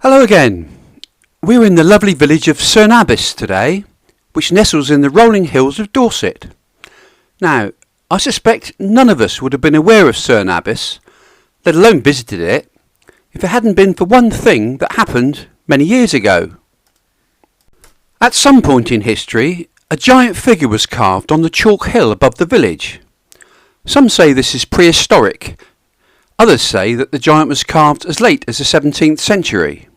Hello again. We're in the lovely village of Cerne Abbas today, which nestles in the rolling hills of Dorset. Now, I suspect none of us would have been aware of Cerne Abbas, let alone visited it, if it hadn't been for one thing that happened many years ago. At some point in history, a giant figure was carved on the chalk hill above the village. Some say this is prehistoric. Others say that the giant was carved as late as the 17th century.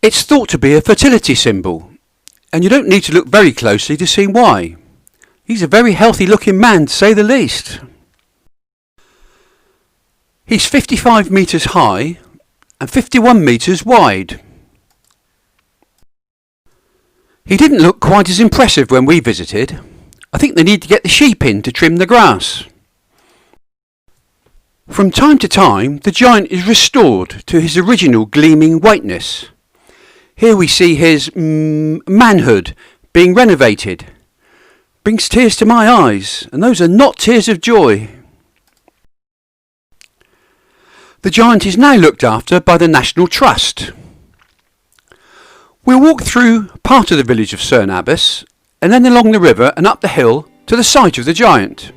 It's thought to be a fertility symbol, and you don't need to look very closely to see why. He's a very healthy looking man, to say the least. He's 55 metres high and 51 metres wide. He didn't look quite as impressive when we visited. I think they need to get the sheep in to trim the grass. From time to time, the giant is restored to his original gleaming whiteness. Here we see his manhood being renovated. Brings tears to my eyes, and those are not tears of joy. The giant is now looked after by the National Trust. We'll walk through part of the village of Cerne Abbas, and then along the river and up the hill to the site of the giant.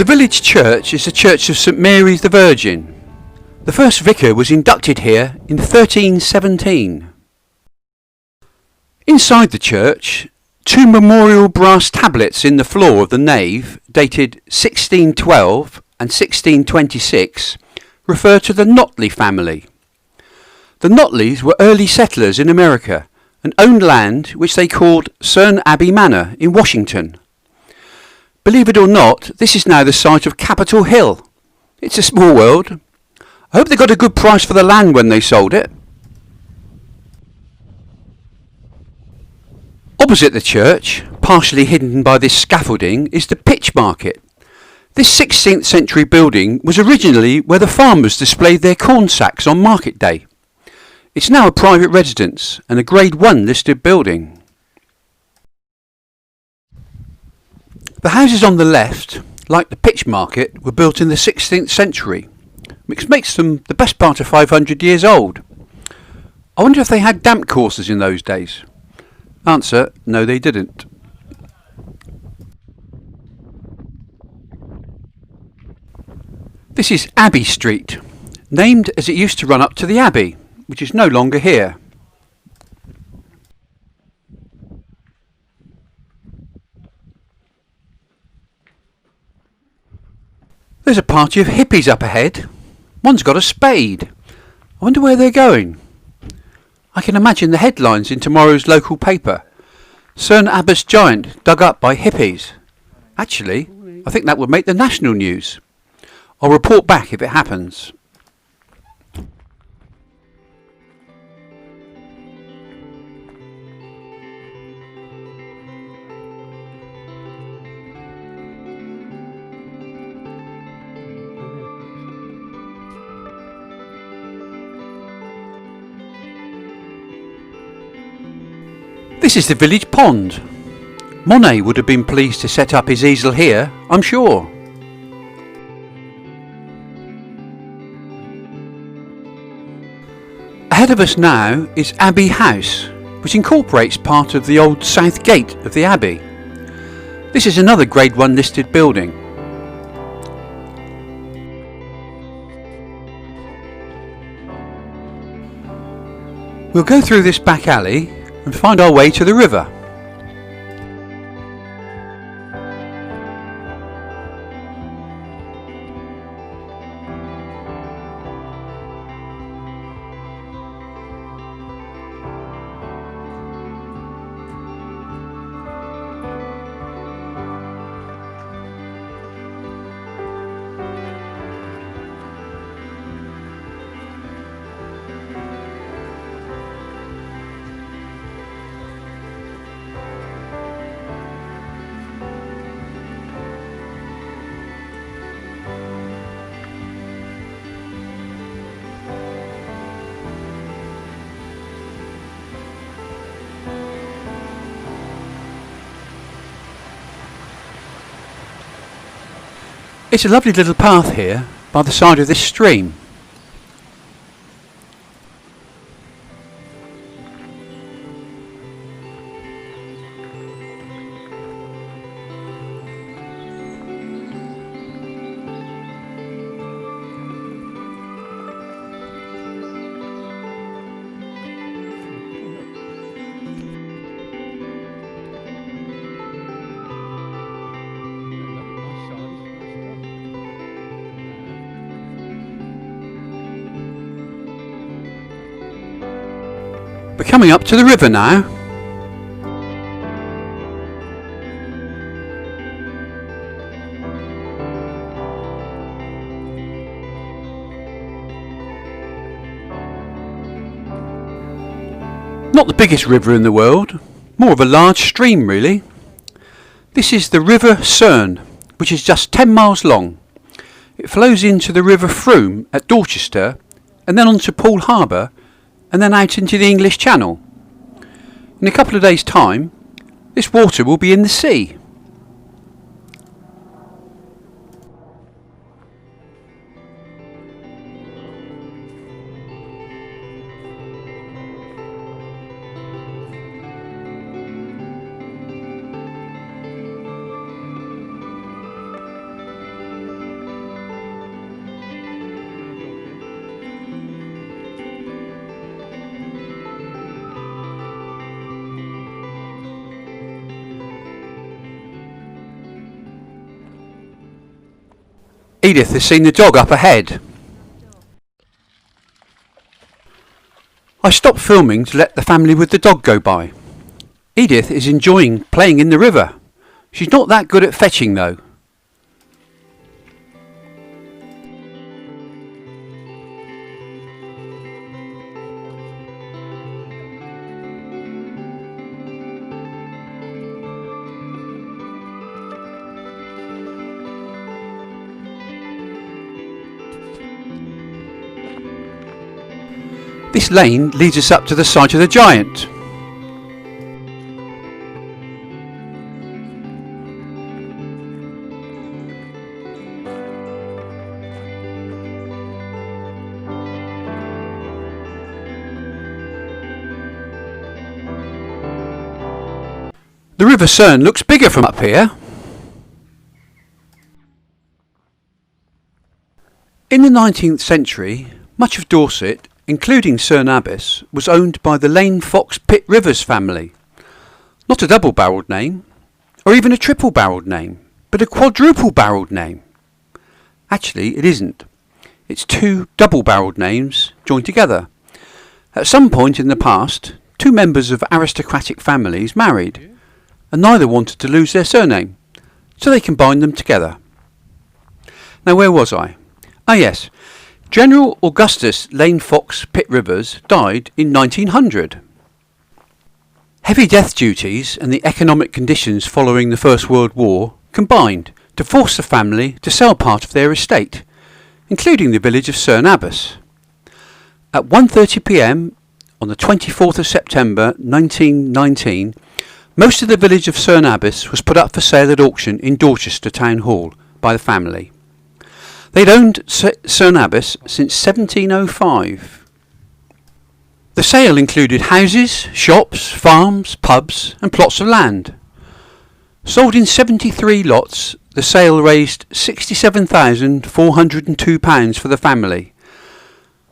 The village church is the Church of St Mary's the Virgin. The first vicar was inducted here in 1317. Inside the church, two memorial brass tablets in the floor of the nave, dated 1612 and 1626, refer to the Notley family. The Notleys were early settlers in America and owned land which they called Cerne Abbey Manor in Washington. Believe it or not, this is now the site of Capitol Hill. It's a small world. I hope they got a good price for the land when they sold it. Opposite the church, partially hidden by this scaffolding, is the Pitchmarket. This 16th century building was originally where the farmers displayed their corn sacks on market day. It's now a private residence and a Grade 1 listed building. The houses on the left, like the Pitchmarket, were built in the 16th century, which makes them the best part of 500 years old. I wonder if they had damp courses in those days. Answer, no they didn't. This is Abbey Street, named as it used to run up to the Abbey, which is no longer here. There's a party of hippies up ahead. One's got a spade. I wonder where they're going. I can imagine the headlines in tomorrow's local paper. Cerne Abbas Giant dug up by hippies. Actually, I think that would make the national news. I'll report back if it happens. This is the village pond. Monet would have been pleased to set up his easel here, I'm sure. Ahead of us now is Abbey House, which incorporates part of the old south gate of the Abbey. This is another Grade 1 listed building. We'll go through this back alley and find our way to the river. It's a lovely little path here by the side of this stream. We're coming up to the river now. Not the biggest river in the world, more of a large stream really. This is the River Cerne, which is just 10 miles long. It flows into the River Frome at Dorchester and then onto Poole Harbour and then out into the English Channel. In a couple of days' time, this water will be in the sea. Edith has seen the dog up ahead. I stopped filming to let the family with the dog go by. Edith is enjoying playing in the river. She's not that good at fetching though. This lane leads us up to the site of the Giant. The River Cerne looks bigger from up here. In the 19th century, much of Dorset, including Cerne Abbas, was owned by the Lane Fox Pitt Rivers family. Not a double-barrelled name, or even a triple-barrelled name, but a quadruple-barrelled name. Actually, it isn't. It's two double-barrelled names joined together. At some point in the past, two members of aristocratic families married, and neither wanted to lose their surname, so they combined them together. Now, where was I? Ah, yes. General Augustus Lane Fox Pitt Rivers died in 1900. Heavy death duties and the economic conditions following the First World War combined to force the family to sell part of their estate, including the village of Cerne Abbas. At 1:30 p.m. on the 24th of September 1919, most of the village of Cerne Abbas was put up for sale at auction in Dorchester Town Hall by the family. They'd owned Cerne Abbas since 1705. The sale included houses, shops, farms, pubs and plots of land. Sold in 73 lots, the sale raised £67,402 for the family.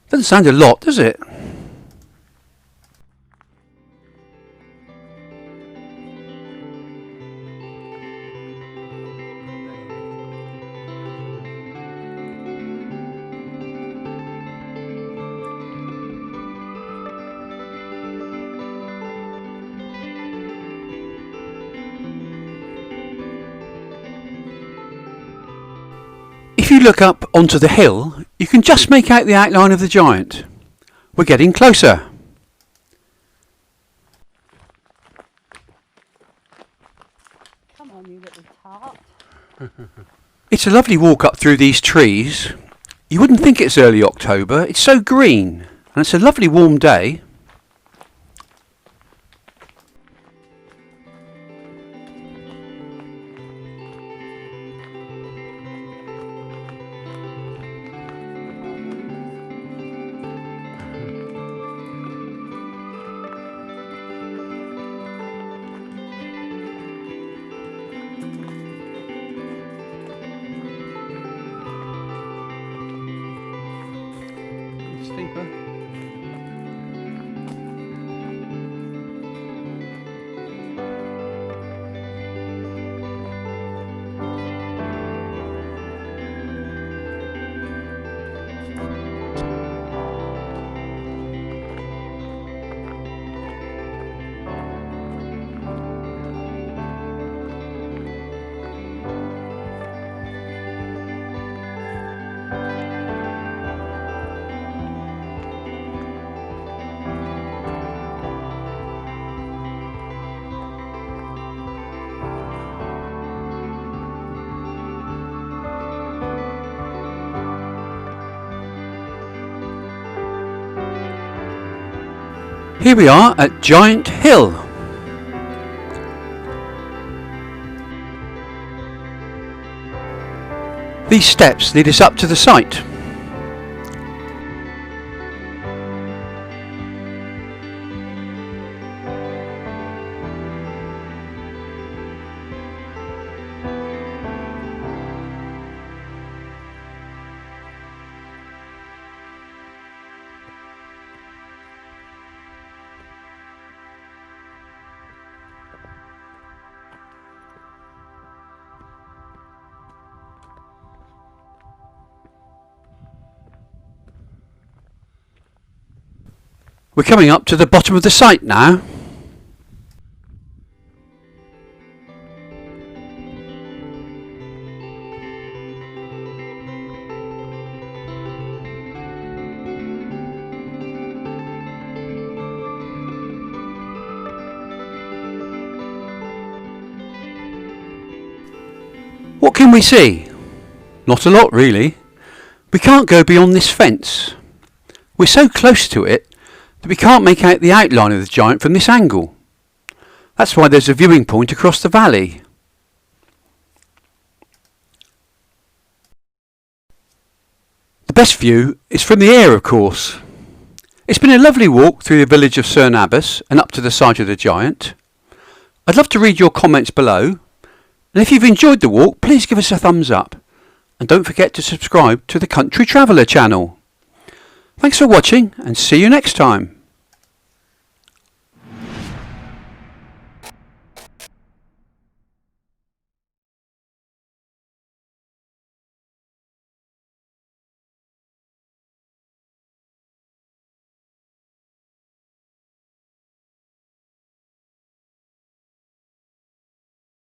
Doesn't sound a lot, does it? If you look up onto the hill, you can just make out the outline of the Giant. We're getting closer. Come on, you little tart. It's a lovely walk up through these trees. You wouldn't think it's early October, it's so green, and it's a lovely warm day. Here we are at Giant Hill. These steps lead us up to the site. We're coming up to the bottom of the site now. What can we see? Not a lot really. We can't go beyond this fence. We're so close to it that we can't make out the outline of the giant from this angle. That's why there's a viewing point across the valley. The best view is from the air, of course. It's been a lovely walk through the village of Cerne Abbas and up to the site of the giant. I'd love to read your comments below, and if you've enjoyed the walk, please give us a thumbs up, and don't forget to subscribe to the Country Traveller channel. Thanks for watching, and see you next time.